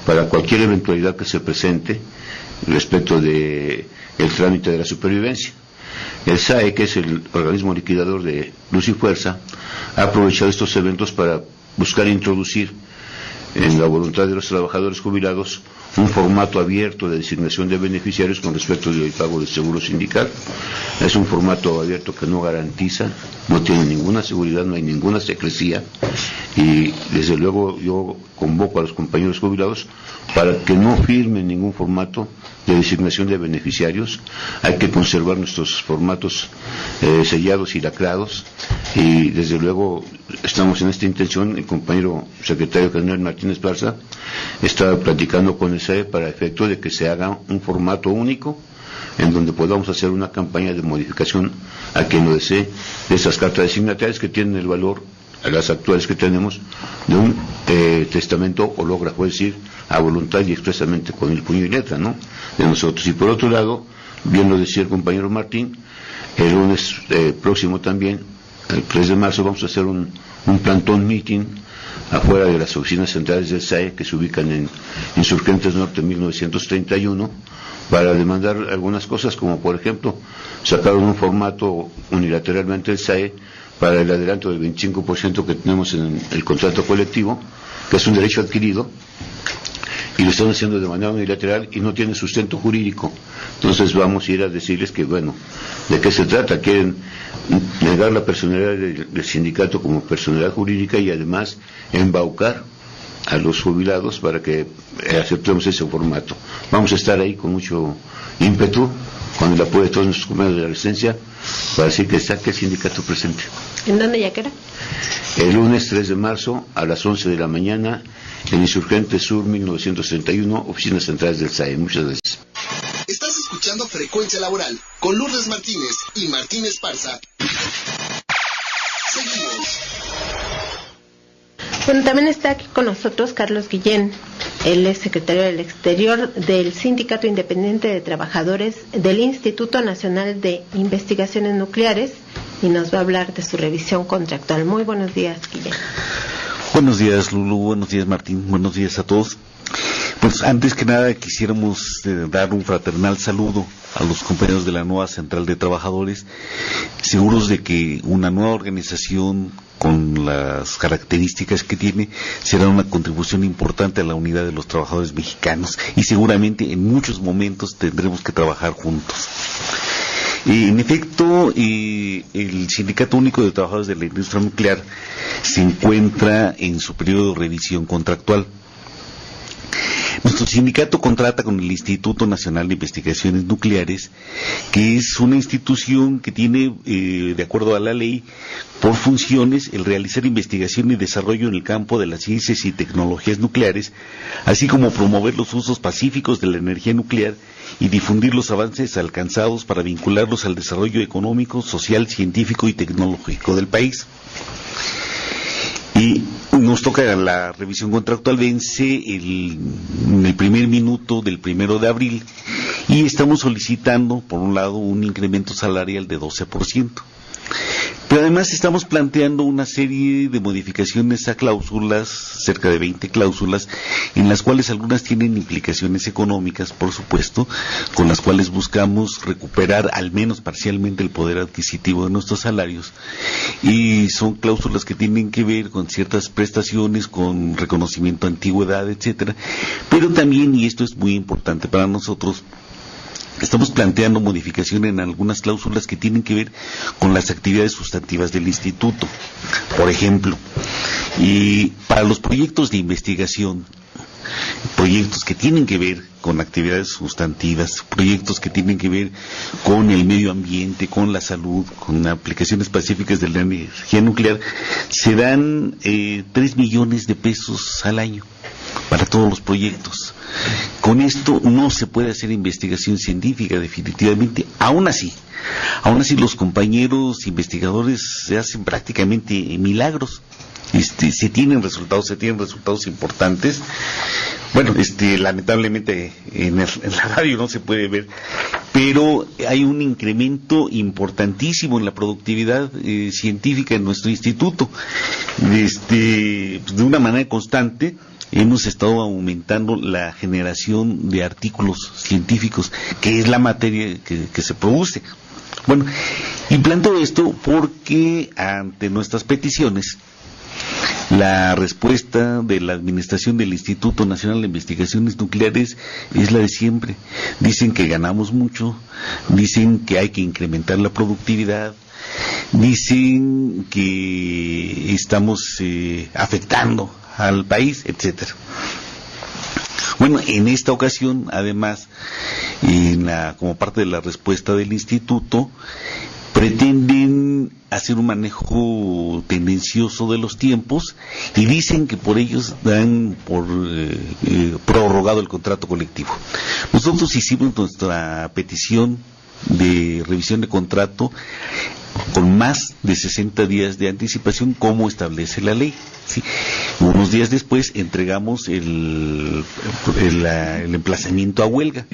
para cualquier eventualidad que se presente respecto de el trámite de la supervivencia. El SAE, que es el organismo liquidador de Luz y Fuerza, ha aprovechado estos eventos para buscar introducir en la voluntad de los trabajadores jubilados, un formato abierto de designación de beneficiarios con respecto del pago del seguro sindical. Es un formato abierto que no garantiza, no tiene ninguna seguridad, no hay ninguna secrecía, y desde luego yo convoco a los compañeros jubilados para que no firmen ningún formato de designación de beneficiarios. Hay que conservar nuestros formatos sellados y lacrados, y desde luego estamos en esta intención. El compañero secretario general Martín Esparza está platicando con el SAE para efecto de que se haga un formato único en donde podamos hacer una campaña de modificación a quien lo desee de esas cartas de signatarios que tienen el valor, a las actuales que tenemos, de un testamento hológrafo, es decir, a voluntad y expresamente con el puño y letra, ¿no?, de nosotros. Y por otro lado, bien lo decía el compañero Martín, el lunes próximo también, el 3 de marzo, vamos a hacer un plantón meeting afuera de las oficinas centrales del SAE, que se ubican en Insurgentes Norte 1931, para demandar algunas cosas, como por ejemplo, sacaron un formato unilateralmente del SAE para el adelanto del 25% que tenemos en el contrato colectivo, que es un derecho adquirido, y lo están haciendo de manera unilateral y no tiene sustento jurídico. Entonces vamos a ir a decirles que, bueno, ¿de qué se trata? Quieren negar la personalidad del sindicato como personalidad jurídica y además embaucar a los jubilados para que aceptemos ese formato. Vamos a estar ahí con mucho ímpetu, con el apoyo de todos nuestros compañeros de la Resistencia, para decir que está aquí el sindicato presente. ¿En dónde, ya que era? El lunes 3 de marzo a las 11 de la mañana en Insurgentes Sur 1931, oficinas centrales del SAE. Muchas gracias. Estás escuchando Frecuencia Laboral con Lourdes Martínez y Martín Esparza. Seguimos. Bueno, también está aquí con nosotros Carlos Guillén. Él es secretario del Exterior del Sindicato Independiente de Trabajadores del Instituto Nacional de Investigaciones Nucleares y nos va a hablar de su revisión contractual. Muy buenos días, Guillén. Buenos días, Lulu. Buenos días, Martín. Buenos días a todos. Pues antes que nada quisiéramos dar un fraternal saludo a los compañeros de la nueva Central de Trabajadores, seguros de que una nueva organización con las características que tiene será una contribución importante a la unidad de los trabajadores mexicanos y seguramente en muchos momentos tendremos que trabajar juntos. En efecto, el Sindicato Único de Trabajadores de la Industria Nuclear se encuentra en su periodo de revisión contractual. Nuestro sindicato contrata con el Instituto Nacional de Investigaciones Nucleares, que es una institución que tiene, de acuerdo a la ley, por funciones el realizar investigación y desarrollo en el campo de las ciencias y tecnologías nucleares, así como promover los usos pacíficos de la energía nuclear y difundir los avances alcanzados para vincularlos al desarrollo económico, social, científico y tecnológico del país. Y nos toca la revisión contractual, vence en el primer minuto del 1 de abril y estamos solicitando, por un lado, un incremento salarial de 12%. Pero además estamos planteando una serie de modificaciones a cláusulas, cerca de 20 cláusulas, en las cuales algunas tienen implicaciones económicas, por supuesto, con las cuales buscamos recuperar al menos parcialmente el poder adquisitivo de nuestros salarios. Y son cláusulas que tienen que ver con ciertas prestaciones, con reconocimiento de antigüedad, etcétera. Pero también, y esto es muy importante para nosotros, estamos planteando modificación en algunas cláusulas que tienen que ver con las actividades sustantivas del instituto. Por ejemplo, y para los proyectos de investigación, proyectos que tienen que ver con actividades sustantivas, proyectos que tienen que ver con el medio ambiente, con la salud, con aplicaciones pacíficas de la energía nuclear, se dan 3 millones de pesos al año para todos los proyectos. Con esto no se puede hacer investigación científica definitivamente. Aún así los compañeros investigadores se hacen prácticamente milagros. Se tienen resultados importantes. Bueno, lamentablemente en la radio no se puede ver, pero hay un incremento importantísimo en la productividad científica en nuestro instituto. De una manera constante hemos estado aumentando la generación de artículos científicos, que es la materia que se produce. Bueno, y planteo esto porque ante nuestras peticiones La respuesta de la administración del Instituto Nacional de Investigaciones Nucleares es la de siempre. Dicen que ganamos mucho, dicen que hay que incrementar la productividad, dicen que estamos afectando al país, etcétera. Bueno, en esta ocasión, además, como parte de la respuesta del instituto, pretenden hacer un manejo tendencioso de los tiempos y dicen que por ellos dan por prorrogado el contrato colectivo. Nosotros hicimos nuestra petición de revisión de contrato con más de 60 días de anticipación, como establece la ley. ¿Sí? Unos días después entregamos el emplazamiento a huelga,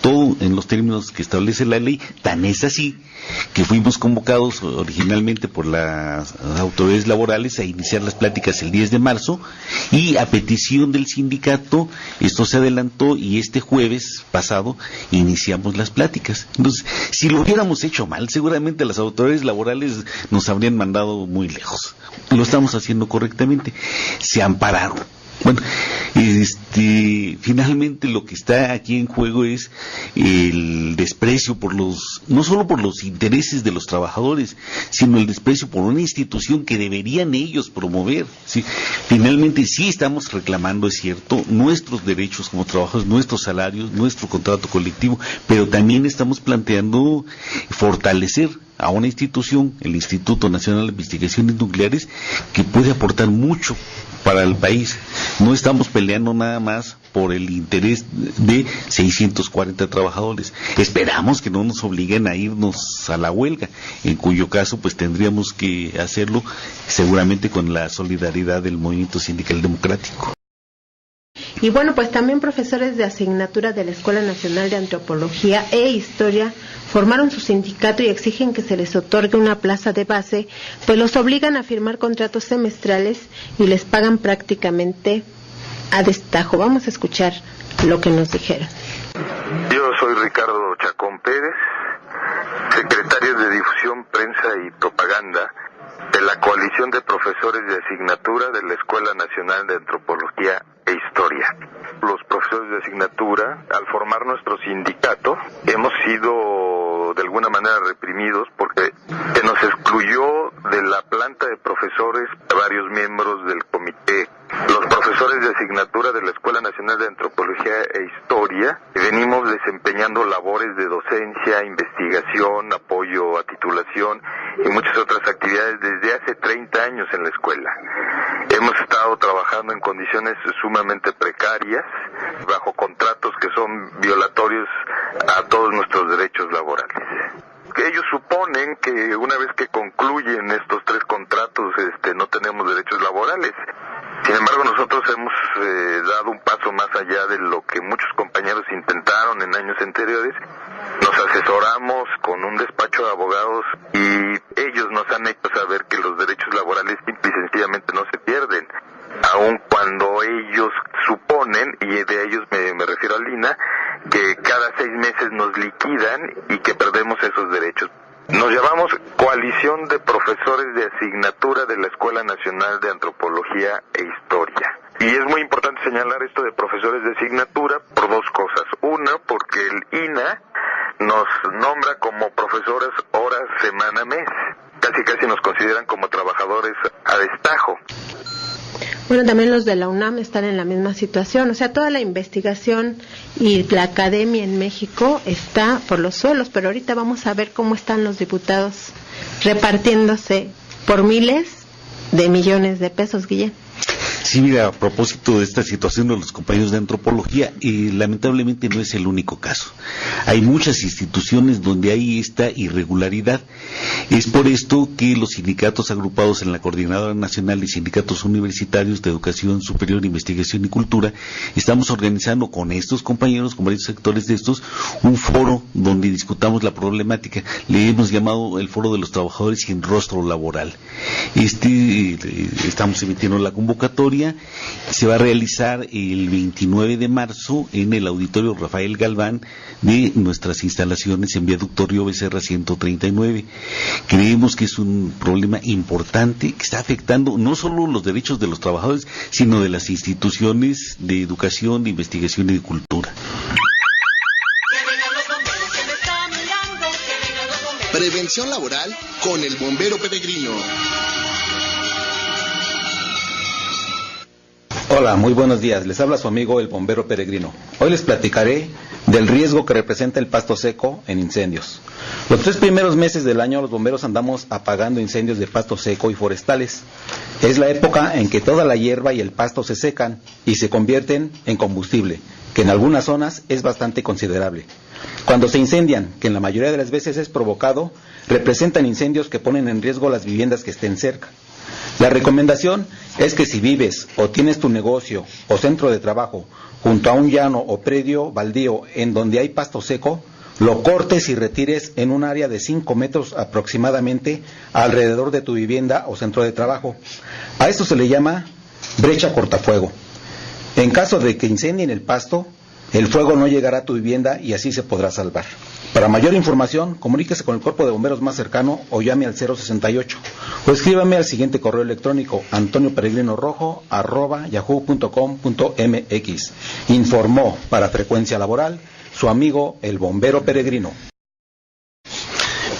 todo en los términos que establece la ley. Tan es así que fuimos convocados originalmente por las autoridades laborales a iniciar las pláticas el 10 de marzo y a petición del sindicato esto se adelantó y este jueves pasado iniciamos las pláticas. Entonces, si lo hubiéramos hecho mal, seguramente las autoridades laborales nos habrían mandado muy lejos. Lo estamos haciendo correctamente. Se ampararon. Bueno, finalmente lo que está aquí en juego es el desprecio no solo por los intereses de los trabajadores, sino el desprecio por una institución que deberían ellos promover. ¿Sí? Finalmente sí estamos reclamando, es cierto, nuestros derechos como trabajadores, nuestros salarios, nuestro contrato colectivo, pero también estamos planteando fortalecer a una institución, el Instituto Nacional de Investigaciones Nucleares, que puede aportar mucho para el país. No estamos peleando nada más por el interés de 640 trabajadores. Esperamos que no nos obliguen a irnos a la huelga, en cuyo caso pues tendríamos que hacerlo seguramente con la solidaridad del movimiento sindical democrático. Y bueno, pues también profesores de asignatura de la Escuela Nacional de Antropología e Historia formaron su sindicato y exigen que se les otorgue una plaza de base, pues los obligan a firmar contratos semestrales y les pagan prácticamente a destajo. Vamos a escuchar lo que nos dijeron. Yo soy Ricardo Chacón Pérez, secretario de Difusión, Prensa y Propaganda de la Coalición de Profesores de Asignatura de la Escuela Nacional de Antropología e Historia. Los profesores de asignatura, al formar nuestro sindicato, hemos sido de alguna manera reprimidos porque se nos excluyó de la planta de profesores a varios miembros del comité. Los profesores de asignatura de la Escuela Nacional de Antropología e Historia venimos desempeñando labores de docencia, investigación, apoyo a titulación y muchas otras actividades desde hace 30 años en la escuela. Hemos estado trabajando en condiciones sumamente precarias, bajo contratos que son violatorios a todos nuestros derechos laborales. Ellos suponen que una vez que concluyen estos 3 contratos, no tenemos derechos laborales. Sin embargo, nosotros hemos dado un paso más allá de lo que muchos compañeros intentaron en años anteriores. Nos asesoramos con un despacho de abogados y ellos nos han hecho saber que los derechos laborales simple y sencillamente no se pierden, aun cuando ellos suponen, y de ellos me refiero al INA, que cada 6 meses nos liquidan y que perdemos esos derechos. Nos llamamos Coalición de Profesores de Asignatura de la Escuela Nacional de Antropología e Historia. Y es muy importante señalar esto de profesores de asignatura por 2 cosas. Una, porque el INA nos nombra como profesores horas, semana, mes. Casi nos consideran como trabajadores a destajo. Bueno, también los de la UNAM están en la misma situación, o sea, toda la investigación y la academia en México está por los suelos, pero ahorita vamos a ver cómo están los diputados repartiéndose por miles de millones de pesos, Guillén. Sí, mira, a propósito de esta situación de los compañeros de antropología, lamentablemente no es el único caso. Hay muchas instituciones donde hay esta irregularidad. Es por esto que los sindicatos agrupados en la Coordinadora Nacional de Sindicatos Universitarios de Educación Superior, Investigación y Cultura, estamos organizando con estos compañeros, con varios sectores de estos, un foro donde discutamos la problemática. Le hemos llamado el Foro de los Trabajadores sin Rostro Laboral. Estamos emitiendo la convocatoria. Se va a realizar el 29 de marzo en el Auditorio Rafael Galván de nuestras instalaciones en Viaducto Río Becerra 139. Creemos que es un problema importante que está afectando no solo los derechos de los trabajadores, sino de las instituciones de educación, de investigación y de cultura. Prevención laboral con el bombero peregrino. Hola, muy buenos días. Les habla su amigo el bombero peregrino. Hoy les platicaré del riesgo que representa el pasto seco en incendios. Los 3 primeros meses del año los bomberos andamos apagando incendios de pasto seco y forestales. Es la época en que toda la hierba y el pasto se secan y se convierten en combustible, que en algunas zonas es bastante considerable. Cuando se incendian, que en la mayoría de las veces es provocado, representan incendios que ponen en riesgo las viviendas que estén cerca. La recomendación es que si vives o tienes tu negocio o centro de trabajo junto a un llano o predio baldío en donde hay pasto seco, lo cortes y retires en un área de 5 metros aproximadamente alrededor de tu vivienda o centro de trabajo. A esto se le llama brecha cortafuego. En caso de que incendien el pasto, el fuego no llegará a tu vivienda y así se podrá salvar. Para mayor información, comuníquese con el cuerpo de bomberos más cercano o llame al 068 o escríbame al siguiente correo electrónico antonioperegrinorojo@yahoo.com.mx. Informó para Frecuencia Laboral su amigo el bombero peregrino.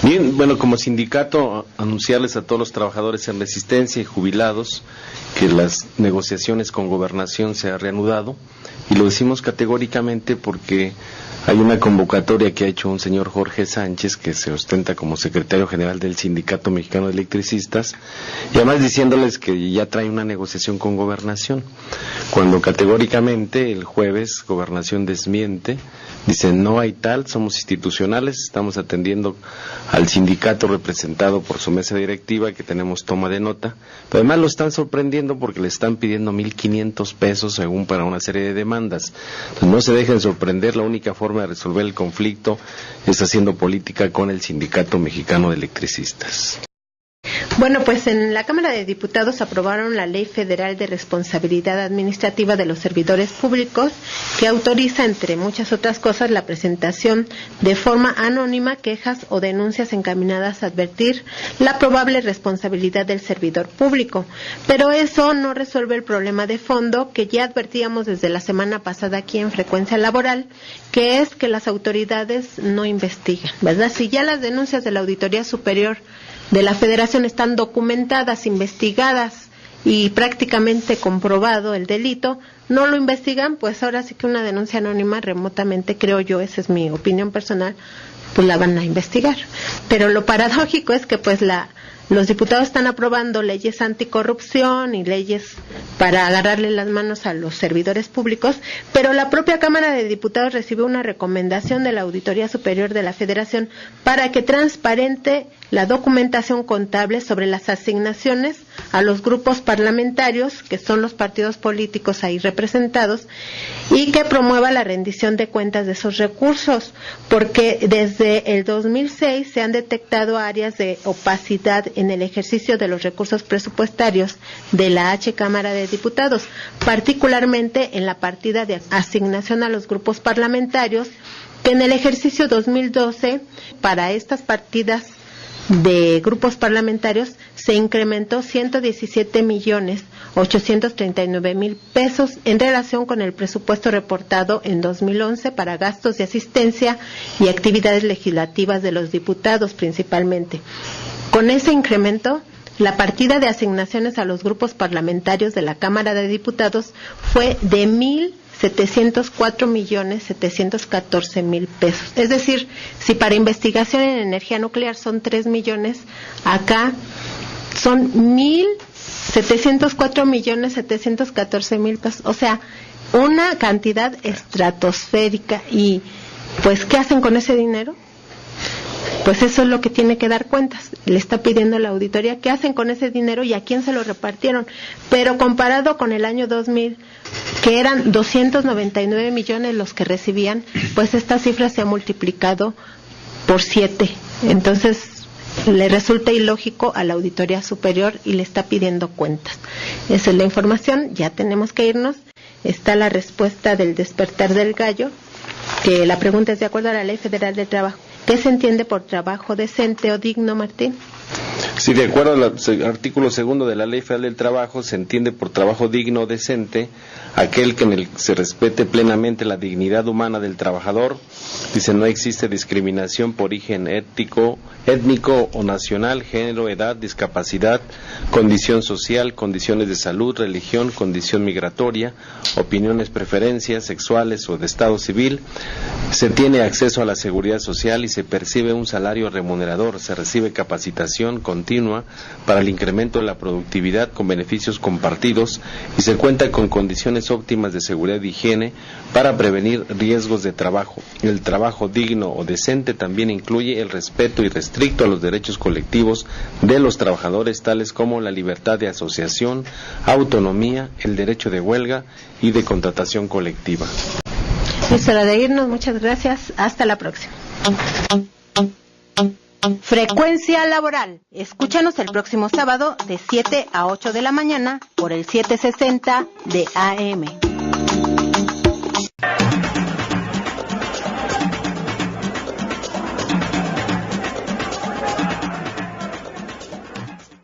Bien, bueno, como sindicato, anunciarles a todos los trabajadores en resistencia y jubilados que las negociaciones con Gobernación se han reanudado, y lo decimos categóricamente porque hay una convocatoria que ha hecho un señor Jorge Sánchez, que se ostenta como secretario general del Sindicato Mexicano de Electricistas, y además diciéndoles que ya trae una negociación con Gobernación, cuando categóricamente el jueves Gobernación desmiente. Dicen, no hay tal, somos institucionales, estamos atendiendo al sindicato representado por su mesa directiva, que tenemos toma de nota, pero además lo están sorprendiendo porque le están pidiendo 1,500 pesos según para una serie de demandas. Entonces no se dejen sorprender, la única forma de resolver el conflicto es haciendo política con el Sindicato Mexicano de Electricistas. Bueno, pues en la Cámara de Diputados aprobaron la Ley Federal de Responsabilidad Administrativa de los Servidores Públicos, que autoriza, entre muchas otras cosas, la presentación de forma anónima quejas o denuncias encaminadas a advertir la probable responsabilidad del servidor público. Pero eso no resuelve el problema de fondo que ya advertíamos desde la semana pasada aquí en Frecuencia Laboral, que es que las autoridades no investigan, ¿verdad? Si ya las denuncias de la Auditoría Superior de la Federación están documentadas, investigadas y prácticamente comprobado el delito, no lo investigan, pues ahora sí que una denuncia anónima remotamente, creo yo, esa es mi opinión personal, pues la van a investigar. Pero lo paradójico es que pues los diputados están aprobando leyes anticorrupción y leyes para agarrarle las manos a los servidores públicos, pero la propia Cámara de Diputados recibió una recomendación de la Auditoría Superior de la Federación para que transparente la documentación contable sobre las asignaciones a los grupos parlamentarios, que son los partidos políticos ahí representados, y que promueva la rendición de cuentas de esos recursos, porque desde el 2006 se han detectado áreas de opacidad en el ejercicio de los recursos presupuestarios de la H Cámara de Diputados, particularmente en la partida de asignación a los grupos parlamentarios, que en el ejercicio 2012 para estas partidas de grupos parlamentarios se incrementó 117,839,000 pesos en relación con el presupuesto reportado en 2011 para gastos de asistencia y actividades legislativas de los diputados principalmente. Con ese incremento, la partida de asignaciones a los grupos parlamentarios de la Cámara de Diputados fue de 1,704,714,000 pesos. Es decir, si para investigación en energía nuclear son 3 millones, acá son 1,704,714,000 pesos. O sea, una cantidad estratosférica. Y, pues, ¿qué hacen con ese dinero? Pues eso es lo que tiene que dar cuentas. Le está pidiendo la auditoría qué hacen con ese dinero y a quién se lo repartieron. Pero comparado con el año 2000, que eran 299 millones los que recibían, pues esta cifra se ha multiplicado por 7. Entonces, le resulta ilógico a la Auditoría Superior y le está pidiendo cuentas. Esa es la información, ya tenemos que irnos. Está la respuesta del despertar del gallo, que la pregunta es de acuerdo a la Ley Federal del Trabajo. ¿Qué se entiende por trabajo decente o digno, Martín? Sí, de acuerdo al artículo 2 de la Ley Federal del Trabajo, se entiende por trabajo digno o decente aquel que en el se respete plenamente la dignidad humana del trabajador. Dice, no existe discriminación por origen étnico o nacional, género, edad, discapacidad, condición social, condiciones de salud, religión, condición migratoria, opiniones, preferencias sexuales o de estado civil. Se tiene acceso a la seguridad social y se percibe un salario remunerador. Se recibe capacitación continua para el incremento de la productividad con beneficios compartidos y se cuenta con condiciones óptimas de seguridad y higiene para prevenir riesgos de trabajo. El trabajo digno o decente también incluye el respeto irrestricto a los derechos colectivos de los trabajadores, tales como la libertad de asociación, autonomía, el derecho de huelga y de contratación colectiva. Es hora de irnos, muchas gracias, hasta la próxima. Frecuencia laboral. Escúchanos el próximo sábado de 7 a 8 de la mañana por el 760 de AM.